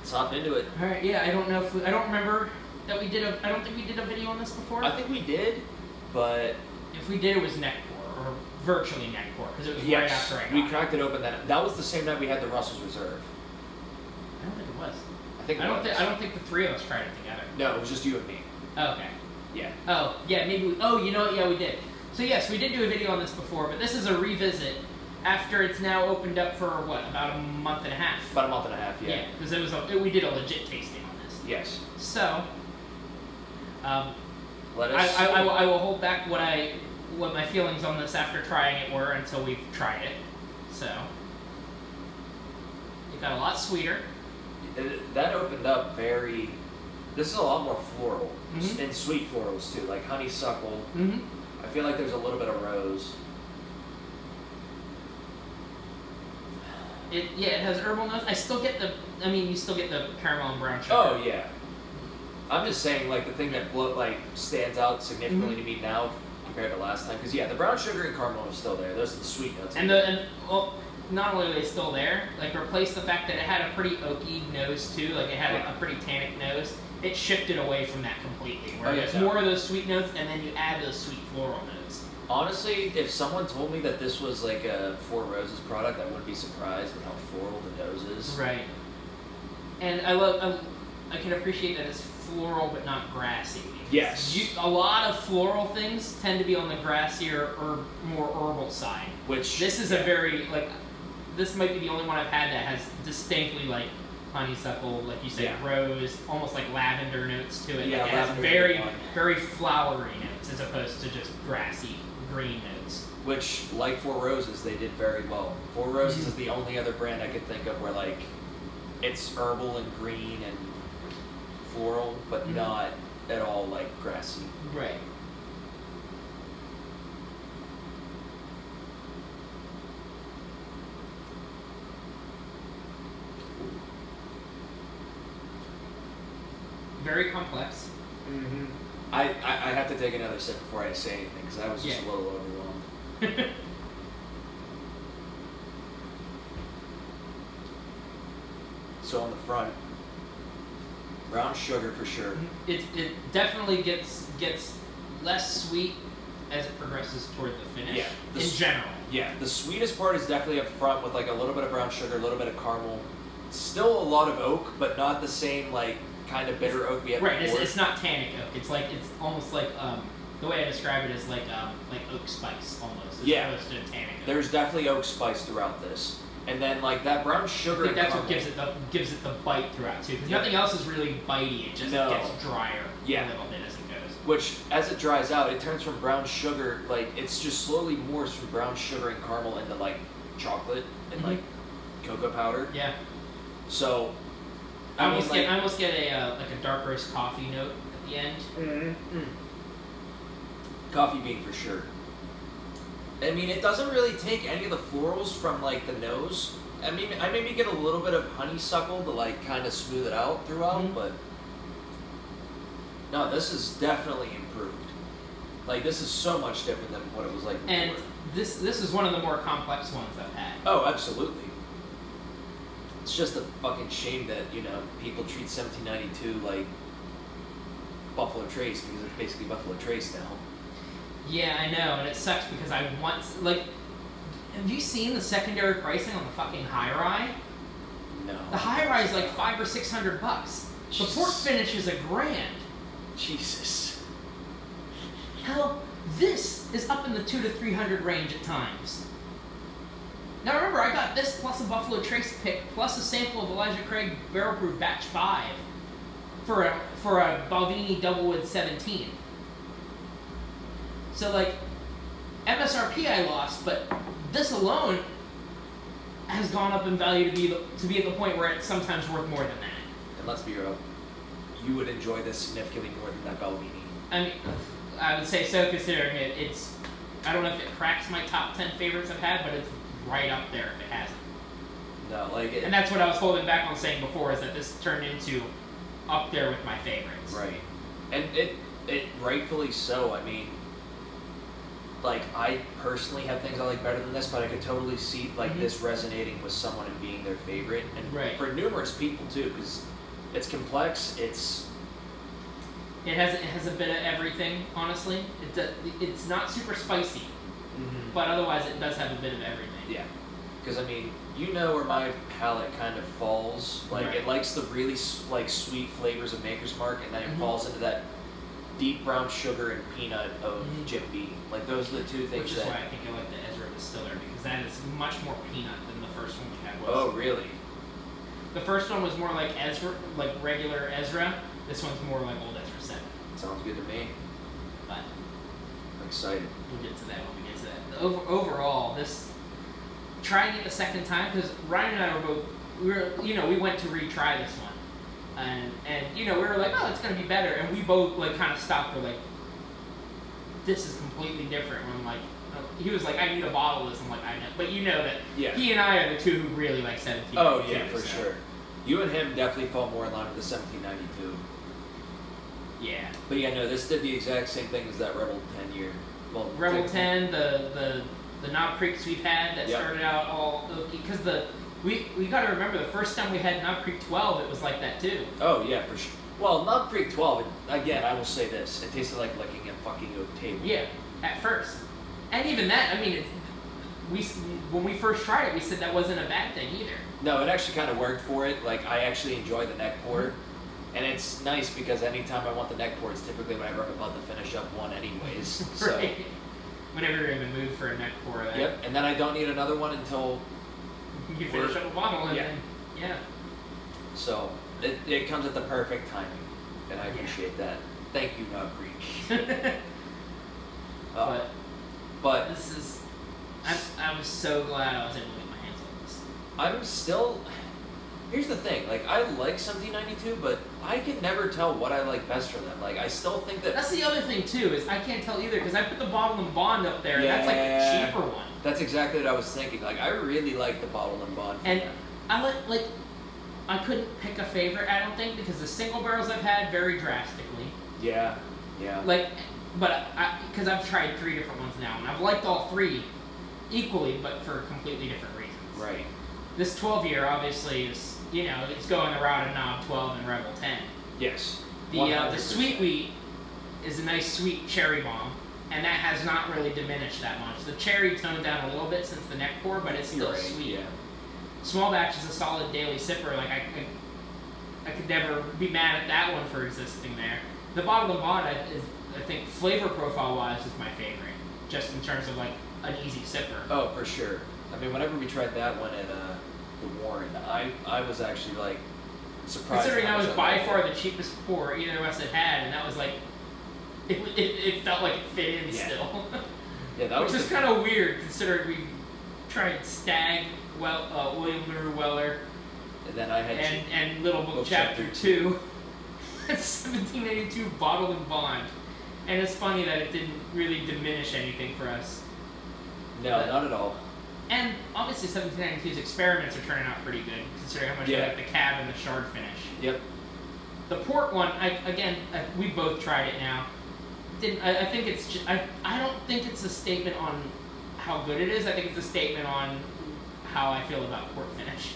let's hop into it. All right. Yeah, I don't know if I don't remember that we did I don't think we did a video on this before. I think we did, but if we did, it was neck pour or virtually neck pour because it was right after I got we cracked it open. That was the same night we had the Russell's Reserve. I don't think it was. I don't think the three of us tried it together. No, it was just you and me. Oh, okay. Yeah. Oh, yeah, maybe you know what? Yeah, we did. So, yes, we did do a video on this before, but this is a revisit after it's now opened up for, what, about a month and a half? About a month and a half, yeah. Yeah, because we did a legit tasting on this. Yes. So, I will hold back what my feelings on this after trying it were until we've tried it. So, it got a lot sweeter. That opened up very... This is a lot more floral, mm-hmm. and sweet florals too, like honeysuckle. Mm-hmm. I feel like there's a little bit of rose. It has herbal notes. You still get the caramel and brown sugar. Oh yeah. I'm just saying, like, the thing that stands out significantly mm-hmm. to me now compared to last time, because the brown sugar and caramel are still there. Those are the sweet notes. Not only are they still there, like, replace the fact that it had a pretty oaky nose too, like it had a pretty tannic nose. It shifted away from that completely, where it's more of those sweet notes, and then you add those sweet floral notes. Honestly, if someone told me that this was like a Four Roses product, I wouldn't be surprised with how floral the nose is. Right. And I can appreciate that it's floral but not grassy. Yes. A lot of floral things tend to be on the grassier or more herbal side. Which this is a very this might be the only one I've had that has distinctly honeysuckle, like you said, rose, almost like lavender notes to it. Yeah, it has very, very flowery notes as opposed to just grassy green notes. Which, like Four Roses, they did very well. Four Roses is the only other brand I could think of where it's herbal and green and floral, but not at all grassy. Right. Very complex. Mm-hmm. I have to take another sip before I say anything because I was just a little overwhelmed. So on the front, brown sugar for sure. It definitely gets less sweet as it progresses toward the finish. Yeah, in general. Yeah, the sweetest part is definitely up front with a little bit of brown sugar, a little bit of caramel. Still a lot of oak, but not the same kind of bitter oak we had before. Right, it's not tannic oak. It's almost like the way I describe it is like oak spice almost. As opposed to tannic oak. There's definitely oak spice throughout this, and then that brown sugar. I think that's what gives it the bite throughout too. Because nothing else is really bitey. It just gets drier a little bit as it goes. Which, as it dries out, it turns from brown sugar. It's just slowly morphs from brown sugar and caramel into chocolate and cocoa powder. Yeah. So. I almost get a dark roast coffee note at the end. Mm-hmm. Coffee bean for sure. I mean, it doesn't really take any of the florals from the nose. I mean, I maybe get a little bit of honeysuckle to kind of smooth it out throughout, but no, this is definitely improved. This is so much different than what it was like before. And this is one of the more complex ones I've had. Oh, absolutely. It's just a fucking shame that, people treat 1792 like Buffalo Trace because it's basically Buffalo Trace now. Yeah, I know, and it sucks because I want... have you seen the secondary pricing on the fucking high rye? No. The high rye is $500 or $600. The port finish is $1,000. Jesus. Hell, this is up in the $200 to $300 range at times. Now remember, I got this plus a Buffalo Trace pick plus a sample of Elijah Craig Barrel Proof Batch 5 for a Balvenie Doublewood 17. So MSRP I lost, but this alone has gone up in value to be at the point where it's sometimes worth more than that. And let's be real, you would enjoy this significantly more than that Balvenie. I mean, I would say so, considering it's. I don't know if it cracks my top 10 favorites I've had, but it's right up there if it hasn't. No, and that's what I was holding back on saying before, is that this turned into up there with my favorites. Right. And it rightfully so. I mean, like I personally have things I like better than this, but I could totally see like this resonating with someone and being their favorite, and Right. for numerous people too, because it's complex. It has a bit of everything. Honestly, it's not super spicy, but otherwise it does have a bit of everything. Yeah, because I mean, you know where my palate kind of falls. Like Right. it likes the really like sweet flavors of Maker's Mark, and then it falls into that deep brown sugar and peanut of Jim Beam. Like those are the two things Which is that. why I think I like the Ezra Distiller, because that is much more peanut than the first one we had was. Oh really? The first one was more like Ezra, like regular Ezra. This one's more like old Ezra 7. Sounds good to me. But I'm excited. we'll get to that when we get to that. Overall, this trying it the second time, because Ryan and I were both we went to retry this one, and we were like, oh, it's gonna be better, and we both like kind of stopped. We're like, this is completely different. And I'm like, he was like, I need a bottle of this. I'm like, I know, but you know that he and I are the two who really like 1792. Oh yeah, for sure. You and him definitely fall more in line with the 1792. Yeah. But yeah, no, this did the exact same thing as that Rebel 10 year. Well, Rebel 10, the Knob Creeks we've had that Yep. started out all because we got to remember the first time we had Knob Creek 12, it was like that too. Oh yeah, for sure. Well, Knob Creek 12, again, I will say this: it tasted like licking a fucking oak table. Yeah, at first, and even that, I mean, when we first tried it, we said that wasn't a bad thing either. No, it actually kind of worked for it. Like I actually enjoy the neck pour, and it's nice because anytime I want the neck pour, it's typically whenever I'm about to finish up one, anyways. So. Right. Whenever you're in the mood for a neck pour. Yep, and then I don't need another one until you finish up a bottle, and then So it comes at the perfect timing, and I appreciate that. Thank you, Knob Creek. But this is. I was so glad I was able to get my hands on this. I'm still. Here's the thing, like I like 1792, but I can never tell what I like best from them. Like I still think that. That's the other thing too, is I can't tell either, because I put the Bottle and Bond up there, and that's like the cheaper one. That's exactly what I was thinking. Like I really like the Bottle and Bond. And I like I couldn't pick a favorite, I don't think, because the single barrels I've had vary drastically. Yeah. Like, but because I've tried 3 different ones now, and I've liked all 3 equally, but for completely different reasons. Right. This 12-year obviously is, it's going the route of Knob 12 and Rebel 10. Yes. The Sweet Wheat is a nice sweet cherry bomb, and that has not really diminished that much. The cherry toned down a little bit since the neck pour, but it's still sweet. Yeah. Small batch is a solid daily sipper. Like I could never be mad at that one for existing there. The Bottle and Bond, I think flavor profile wise, is my favorite, just in terms of like an easy sipper. Oh, for sure. I mean, whenever we tried that one at the Warren, I was actually like surprised. Considering that was by far the cheapest pour either of us had, and that was like, it felt like it fit in still. Yeah, that which was is kind of weird considering we tried Stag, William LaRue Weller, and then I had and Little Book Chapter 2. 1782 Bottle and Bond, and it's funny that it didn't really diminish anything for us. No, not at all. And obviously 1792's experiments are turning out pretty good, considering how much I like the cab and the shard finish. Yep. The port one, we both tried it now. I think it's just, I don't think it's a statement on how good it is. I think it's a statement on how I feel about port finish.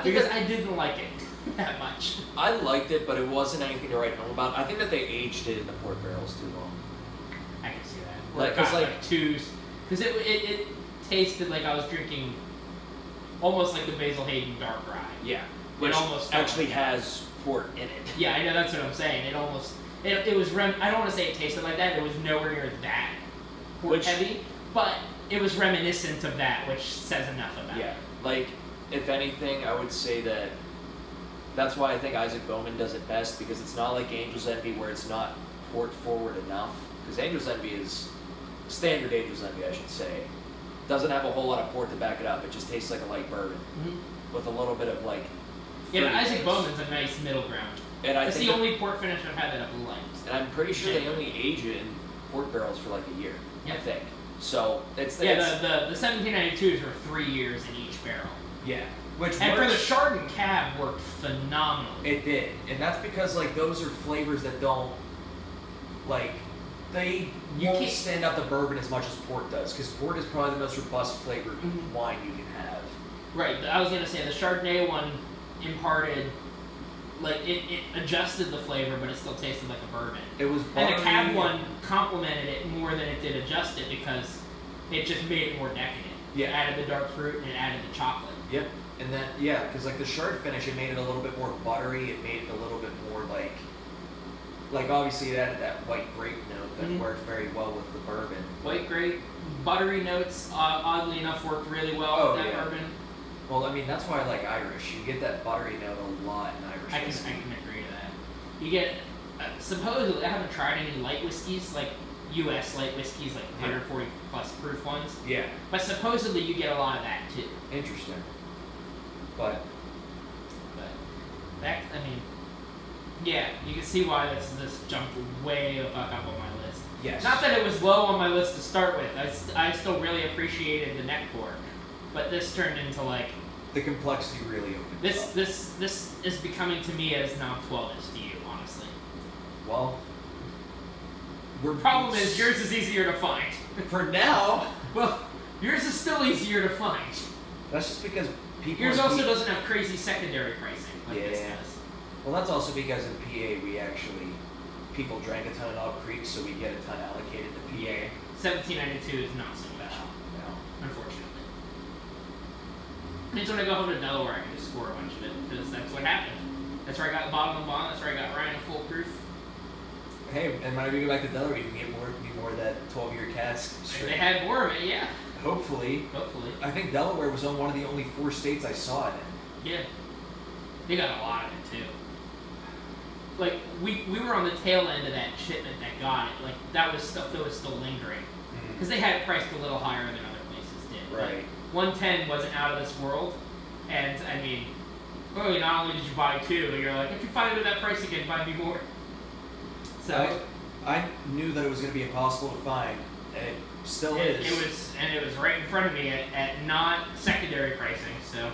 Because I didn't like it that much. I liked it, but it wasn't anything to write home about. I think that they aged it in the port barrels too long. I can see that. Like twos, because it tasted like I was drinking almost like the Basil Hayden Dark Rye. Yeah, which almost actually has port in it. Yeah, I know, that's what I'm saying. It almost it was I don't want to say it tasted like that. It was nowhere near that port heavy, but it was reminiscent of that, which says enough about it. Yeah, like if anything, I would say that. That's why I think Isaac Bowman does it best, because it's not like Angel's Envy where it's not port forward enough. Because Angel's Envy is standard Angel's Envy, I should say. Doesn't have a whole lot of port to back it up. It just tastes like a light bourbon with a little bit of like. Yeah, but Isaac Bowman's a nice middle ground. And it's the only port finish I've had that I've liked. And I'm pretty sure they only age it in port barrels for like a year. I think. So it's the 1792s were 3 years in each barrel. Yeah. For the Chard and Cab worked phenomenally. It did, and that's because like those are flavors that don't like They You won't can't- stand up to bourbon as much as port does, because port is probably the most robust flavored wine you can have. Right, I was gonna say the Chardonnay one imparted, like it adjusted the flavor, but it still tasted like a bourbon. It was And buttery. the Cab one complemented it more than it did adjust it because it just made it more decadent. Yeah. It added the dark fruit and it added the chocolate. Yep. And then, yeah, because like the Chard finish, it made it a little bit more buttery. It made it a little bit more like obviously it added that white grape note that worked very well with the bourbon. White grape, buttery notes, oddly enough, worked really well with that bourbon. Well, I mean, that's why I like Irish. You get that buttery note a lot in Irish I can whiskey. agree to that. You get, supposedly, I haven't tried any light whiskeys, like U.S. light whiskeys, like 140 plus proof ones. Yeah. But supposedly you get a lot of that too. Interesting. But that, I mean, yeah, you can see why this jumped way the fuck up on my list. yes. Not that it was low on my list to start with. I still really appreciated the neck pork, but this turned into like the complexity really opens this. up. This is becoming to me as now 12 is to you, honestly. Well, we're Problem is yours is easier to find. for now. Well, yours is still easier to find. That's just because people. Yours also doesn't have crazy secondary pricing like this Yeah. does. Well, that's also because in PA people drank a ton in Elk Creek, so we get a ton allocated to PA. 1792 is not so special, No. unfortunately. Means when I go home to Delaware, I can just score a bunch of it because that's what happened. That's where I got bottom of bond. That's where I got Ryan a full proof. Hey, and whenever you go back to Delaware, you can get more of that 12-year cask If straight. they had more of it, yeah. Hopefully. Hopefully. I think Delaware was on one of the only 4 states I saw it in. Yeah. They got a lot of it too. Like we were on the tail end of that shipment that got it. Like that was stuff that was still lingering because they had it priced a little higher than other places did. Right. 110 wasn't out of this world, and I mean, well, not only did you buy 2, you're like, if you find it at that price again, buy me more. So I knew that it was going to be impossible to find, and it still is. it was right in front of me at not secondary pricing. So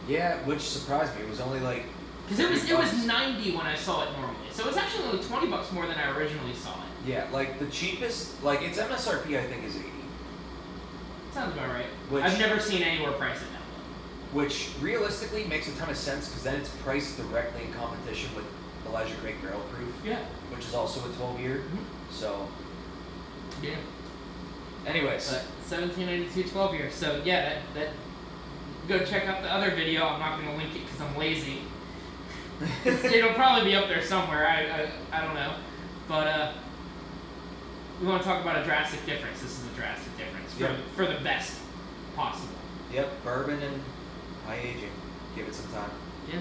Yeah, which surprised me. It was only like. because it was $30. 90 when I saw it normally, so it was actually only $20 more than I originally saw it. Yeah, like the cheapest, like its MSRP I think is 80, Sounds about right. Which- I've never seen anywhere priced at that low. which realistically makes a ton of sense because then it's priced directly in competition with Elijah Craig Barrel Proof, Yeah. which is also a 12-year. So, Yeah. anyways, But 1792 12 years. So yeah, that go check out the other video. I'm not going to link it because I'm lazy. It'll probably be up there somewhere. I don't know. But we want to talk about a drastic difference. This is a drastic difference for the best possible. yep, bourbon and high aging. Give it some time. Yeah.